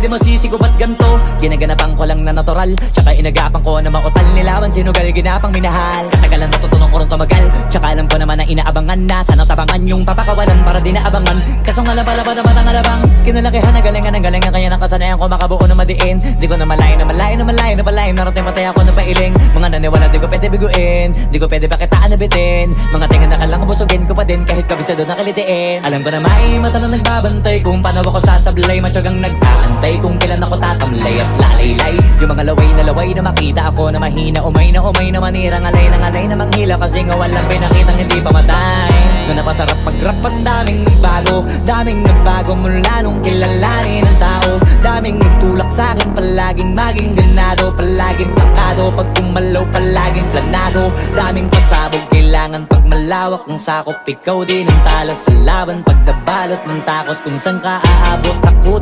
di masisi ko ba't ganto. Ginaganapan ko lang na natural, tsaka inagapan ko na mautal. Nilawan sinugal, ginapang minahal. Katagalan natutunan ko rin tumagal, tsaka alam ko naman na inaabangan na. Sana tabangan yung papakawalan para di naabangan. Kaso nga labalabad naman ang alabang kinalakihan na galingan ng galingan. Kaya nakasanayan ko makabuo na madiin. Di ko na malayo na malayo na malayo na malayo. Narating matay ako ng pailing. Mga naniwala di ko pwede biguin, di ko pwede pakitaan na bitin. Mga tinga na kalang busugin ko pa din kahit kabisado na kalitiin. Alam ko na may mata na nagbabantay kung paano ako sasablay. Matyagang nag-aantay kung kailan ako tatamlay at lalaylay. Yung mga laway na makita ako na mahina. Umay na manira, ngalay na manghila. Kasi nga walang pinakitang hindi pamatay. Na napasarap mag-rap, ang daming nagbago mula nung kilalanin ng tao. Daming nagtulak sa'kin, palaging maging ganado. Palaging plakado, pag kumalaw palaging planado. Daming pasabog, kailangan pag malawak ang sakop. Ikaw din ang talo sa laban, pag nabalot ng takot kung saan ka aabot. Ako